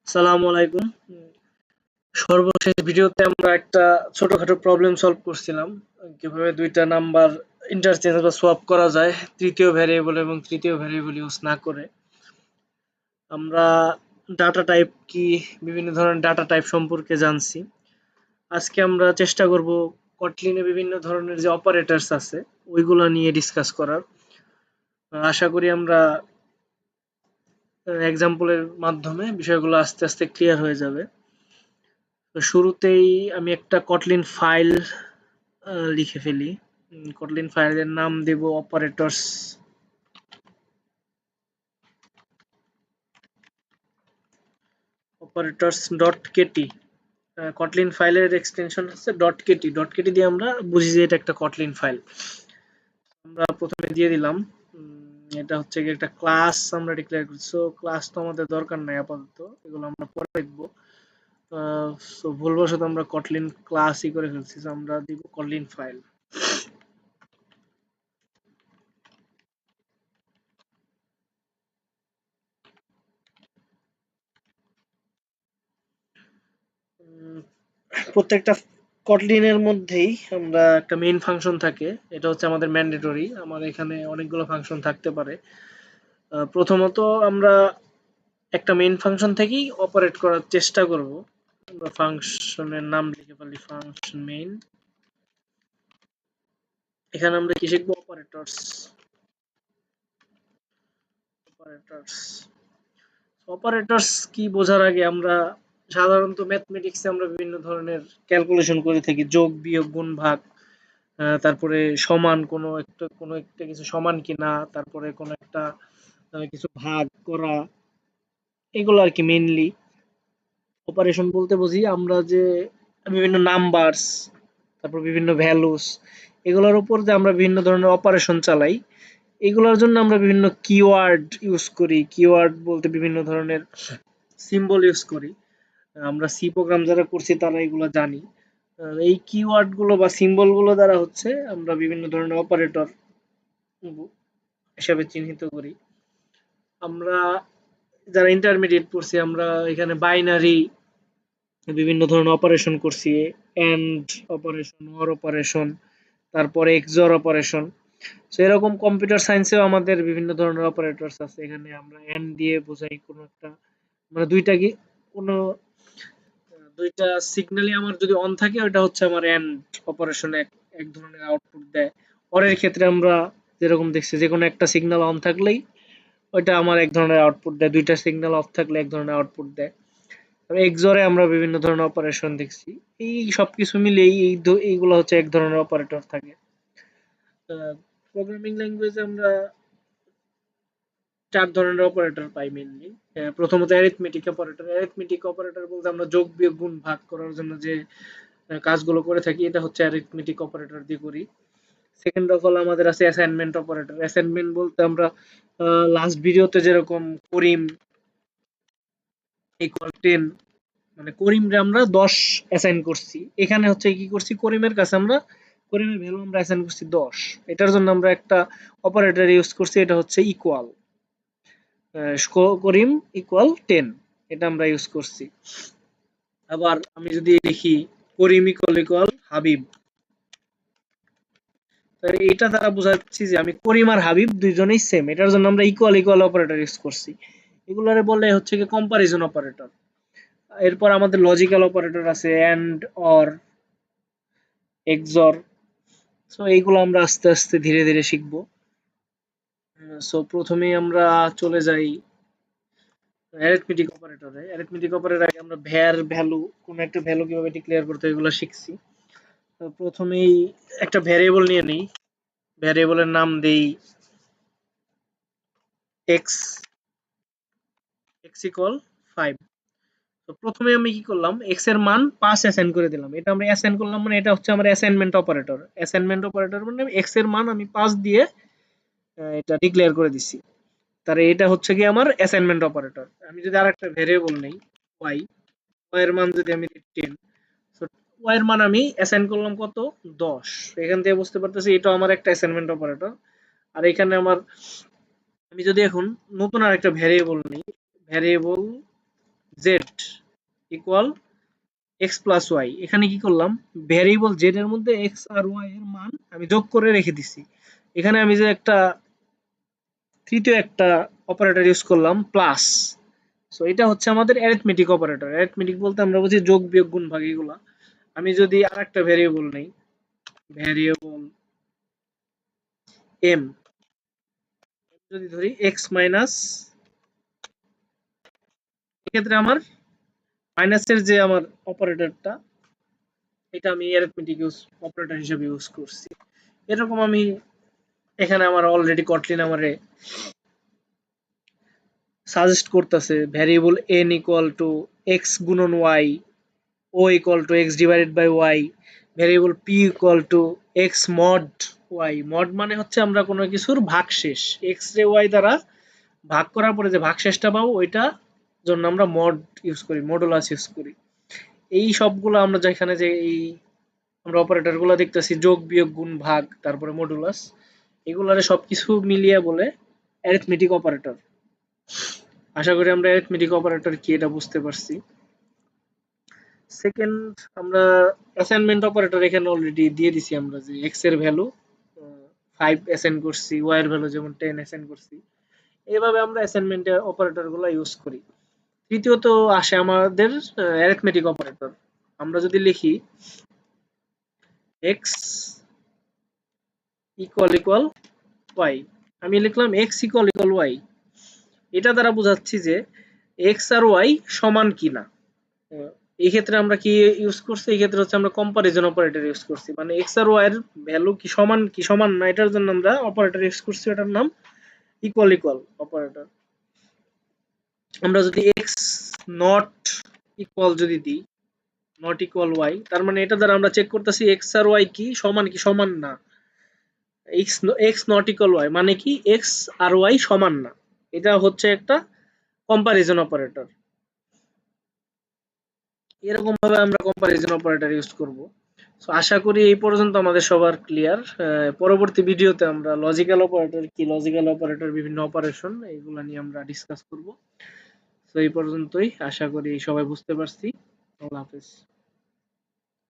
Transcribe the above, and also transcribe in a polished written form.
আসসালামু আলাইকুম। সর্বশেষ ভিডিওতে আমরা একটা ছোটখাটো প্রবলেম সলভ করছিলাম। কিভাবে দুইটা নাম্বার ইন্টারচেঞ্জ বা সোয়াপ করা যায় তৃতীয় ভ্যারিয়েবল এবং তৃতীয় ভ্যারিয়েবল ইউজ না করে। আমরা ডাটা টাইপ কি, বিভিন্ন ধরনের ডাটা টাইপ সম্পর্কে জানছি। আজকে আমরা চেষ্টা করব কটলিনে বিভিন্ন ধরনের যে অপারেটরস আছে ওইগুলো নিয়ে ডিসকাস করার। আশা করি আমরা এক্সাম্পলের মাধ্যমে বিষয়গুলো আস্তে আস্তে ক্লিয়ার হয়ে যাবে। তো শুরুতেই আমি একটা কটলিন ফাইল লিখে ফেলি। কটলিন ফাইলের নাম দেব operators. Operators dot KT. Kotlin ফাইলের এক্সটেনশন হচ্ছে ডট কেটি। ডট কেটি দিয়ে আমরা বুঝি যে এটা একটা কটলিন ফাইল। আমরা প্রথমে দিয়ে দিলাম এটা হচ্ছে কি একটা ক্লাস আমরা ডিক্লেয়ার করছি। সো ক্লাস তো আমাদের দরকার নাই আপাতত, এগুলো আমরা পরে দেখব। সো ভুলবশত আমরা কটলিন ক্লাসই করে ফেলছি। সো আমরা দিব কটলিন ফাইল। প্রত্যেকটা কটলিনের মধ্যেই আমরা একটা মেইন ফাংশন থাকে, এটা হচ্ছে আমাদের ম্যান্ডেটরি। আমার এখানে অনেকগুলো ফাংশন থাকতে পারে। প্রথমত আমরা একটা মেইন ফাংশন থেকেই অপারেট করার চেষ্টা করব। আমরা ফাংশনের নাম লিখে ফেলি ফাংশন মেইন। এখানে আমরা কি শিখবো? অপারেটরস। অপারেটরস অপারেটরস কি বোঝার আগে আমরা সাধারণত ম্যাথমেটিক্সে আমরা বিভিন্ন ধরনের ক্যালকুলেশন করে থাকি, যোগ বিয়োগ গুণ ভাগ, তারপরে সমান কোনো একটা কিছু সমান কিনা, তারপরে কোনো একটা কিছু ভাগ করা, এগুলো আর কি মেইনলি। অপারেশন বলতে বুঝি আমরা যে বিভিন্ন নাম্বারস, তারপর বিভিন্ন ভ্যালুস, এগুলোর উপর যে আমরা বিভিন্ন ধরনের অপারেশন চালাই, এগুলোর জন্য আমরা বিভিন্ন কিওয়ার্ড ইউজ করি। কিওয়ার্ড বলতে বিভিন্ন ধরনের সিম্বল ইউজ করি। আমরা সি প্রোগ্রাম যারা করছি তারা এগুলো জানি। এই কিওয়ার্ড গুলো বা সিম্বল গুলো দ্বারা হচ্ছে আমরা বিভিন্ন ধরনের অপারেটর হিসাবে চিহ্নিত করি। আমরা যারা ইন্টারমিডিয়েট পড়ছি আমরা এখানে বাইনারি বিভিন্ন ধরনের অপারেশন করছি, এন্ড অপারেশন, অর অপারেশন, তারপরে এক্সঅর অপারেশন। সো এরকম কম্পিউটার সায়েন্সেও আমাদের বিভিন্ন ধরনের অপারেটরস আছে। এখানে আমরা এন্ড দিয়ে বোঝাই কোনো একটা, মানে দুইটা কি কোনো দুইটা সিগন্যালই আমার যদি অন থাকে ওটা হচ্ছে আমার এন্ড অপারেশন, এক ধরনের আউটপুট দেয়। অরের ক্ষেত্রে আমরা যেরকম দেখছি যে কোনো একটা সিগন্যাল অন থাকলেই ওইটা আমার এক ধরনের আউটপুট দেয়, দুইটা সিগন্যাল অফ থাকলে এক ধরনের আউটপুট দেয়। এক্সরে আমরা বিভিন্ন ধরনের অপারেশন দেখছি। এই সবকিছু মিলিয়ে এইগুলো হচ্ছে এক ধরনের অপারেটর থাকে। প্রোগ্রামিং ল্যাঙ্গুয়েজে আমরা চার ধরনের অপারেটর পাই মেইনলি। প্রথমত অ্যারিথমেটিক অপারেটর। অ্যারিথমেটিক অপারেটর বলতে আমরা যোগ বিয়োগ গুণ ভাগ করার জন্য যে কাজগুলো করে থাকি এটা হচ্ছে অ্যারিথমেটিক অপারেটর দিয়ে করি। সেকেন্ড অফ অল আমাদের আছে অ্যাসাইনমেন্ট অপারেটর। অ্যাসাইনমেন্ট বলতে আমরা লাস্ট ভিডিওতে যেরকম করিম ইকুয়াল 10, মানে করিমরে আমরা 10 অ্যাসাইন করছি। এখানে হচ্ছে কি করছি, করিমের কাছে আমরা করিমের ভ্যালু আমরা অ্যাসাইন করছি 10। এটার জন্য আমরা একটা অপারেটর ইউজ করছি, এটা হচ্ছে ইকুয়াল। করিম ইকুয়াল 10, এটা আমরা ইউজ করছি। আবার আমি যদি লিখি করিম ইকুয়াল ইকুয়াল হাবিব, তাহলে এটা দ্বারা বোঝাচ্ছি যে আমি করিম আর হাবিব দুইজনেই সেম। এটার জন্য আমরা ইকুয়াল ইকুয়াল অপারেটর ইউজ করছি। এগুলারে বলে হচ্ছে কি কম্পারিজন অপারেটর। এরপর আমাদের লজিক্যাল অপারেটর আছে এন্ড, অর, এক্সঅর। সো এইগুলো আমরা আস্তে আস্তে ধীরে ধীরে শিখবো। সো প্রথমেই আমরা চলে যাই অ্যারিথমেটিক অপারেটরে। অ্যারিথমেটিক অপারেটর আগে আমরা ভ্যালু, কোন একটা ভ্যালু কিভাবে ডিক্লেয়ার করতে হয় এগুলো শিখছি। তো প্রথমেই একটা ভ্যারিয়েবল নিয়ে নিই। ভ্যারিয়েবলের নাম দেই এক্স, এক্স ইকুয়াল 5। তো প্রথমে আমি কি করলাম, এক্স এর মান 5 অ্যাসাইন করে দিলাম। এটা আমরা অ্যাসাইন করলাম মানে এটা হচ্ছে আমার অ্যাসাইনমেন্ট অপারেটর। অ্যাসাইনমেন্ট অপারেটর মানে এক্স এর মান আমি 5 দিয়ে এটা ডিক্লেয়ার করে দিছি। তাহলে এটা হচ্ছে কি আমার অ্যাসাইনমেন্ট অপারেটর। আমি যদি আরেকটা ভেরিয়েবল নেই ওয়াই, ওয়াই এর মান যদি আমি 10, সো ওয়াই এর মান আমি অ্যাসাইন করলাম কত, 10। এখান থেকে বুঝতে পারতেছি এটা আমার একটা অ্যাসাইনমেন্ট অপারেটর। আর এখানে আমার, আমি যদি এখন নতুন আরেকটা ভেরিয়েবল নিই, variable Z equal X plus Y. এখানে কি করলাম, ভ্যারিয়েবল জেড এর মধ্যে এক্স আর ওয়াই এর মান আমি যোগ করে রেখে দিছি। এখানে আমি যে একটা তৃতীয় একটা অপারেটর ইউজ করলাম প্লাস। সো এটা হচ্ছে আমাদের অ্যারিথমেটিক অপারেটর। অ্যারিথমেটিক বলতে আমরা বুঝি যোগ বিয়োগ গুণ ভাগ এগুলা। আমি যদি আরেকটা ভ্যারিয়েবল নেই, ভ্যারিয়েবল এম যদি ধরি এক্স মাইনাস, এক্ষেত্রে আমার মাইনাসের যে আমার অপারেটরটা, এটা আমি অ্যারিথমেটিক অপারেটর হিসেবে ইউজ করছি। এরকম আমি এখানে আমার অলরেডি কটলিন আমারে সাজেস্ট করতেছে variable n equal to x গুণন y, o equal to x divided by y, variable p equal to x mod y. Mod মানে হচ্ছে আমরা কোনো কিছুর ভাগশেষ, এক্স রে ওয়াই দ্বারা ভাগ করার পরে যে ভাগশেষটা পাবো ওইটা জন্য আমরা মড ইউজ করি, মডুলাস ইউজ করি। এই সবগুলো আমরা যেখানে যে এই আমরা অপারেটর গুলো দেখতেছি যোগ বিয়োগ গুণ ভাগ তারপরে মডুলাস, এগুলারে সবকিছু মিলিয়ে বলে অ্যারিথমেটিক অপারেটর। আশা করি আমরা অ্যারিথমেটিক অপারেটর কি এটা বুঝতে পারছি। সেকেন্ড, আমরা অ্যাসাইনমেন্ট অপারেটর এখানে অলরেডি দিয়ে দিছি, আমরা যে এক্স এর ভ্যালু 5 অ্যাসাইন করছি, ওয়াই এর ভ্যালু যেমন 10 অ্যাসাইন করছি। এইভাবে আমরা অ্যাসাইনমেন্টে অপারেটর গুলো ইউজ করি। তৃতীয়ত আসে আমাদের অ্যারিথমেটিক অপারেটর। আমরা যদি লিখি x ইকুয়াল ইকুয়াল y, আমি লিখলাম x ইকুয়াল ইকুয়াল y, এটা দ্বারা বোঝাচ্ছি যে x আর y সমান কিনা। এই ক্ষেত্রে আমরা কি ইউজ করছি, এই ক্ষেত্রে হচ্ছে আমরা কম্পারিজন অপারেটর ইউজ করছি, মানে x আর y এর ভ্যালু কি সমান না এটার জন্য আমরা অপারেটর ইউজ করছি, এটার নাম ইকুয়াল ইকুয়াল অপারেটর। আমরা যদি x নট ইকুয়াল যদি দিই, নট ইকুয়াল y, তার মানে এটা দ্বারা আমরা চেক করতেছি x আর y কি সমান না। x নট ইকুয়াল y মানে কি x আর y সমান না, এটা হচ্ছে একটা কম্পারিজন অপারেটর। এরকম ভাবে আমরা কম্পারিজন অপারেটর ইউজ করব। সো আশা করি এই পর্যন্ত আমাদের সবার ক্লিয়ার। পরবর্তী ভিডিওতে আমরা লজিক্যাল অপারেটর কি, লজিক্যাল অপারেটর বিভিন্ন অপারেশন এইগুলা নিয়ে আমরা ডিসকাস করব। তো এই পর্যন্তই, আশা করি সবাই বুঝতে পারছি। আল্লাহ হাফেজ।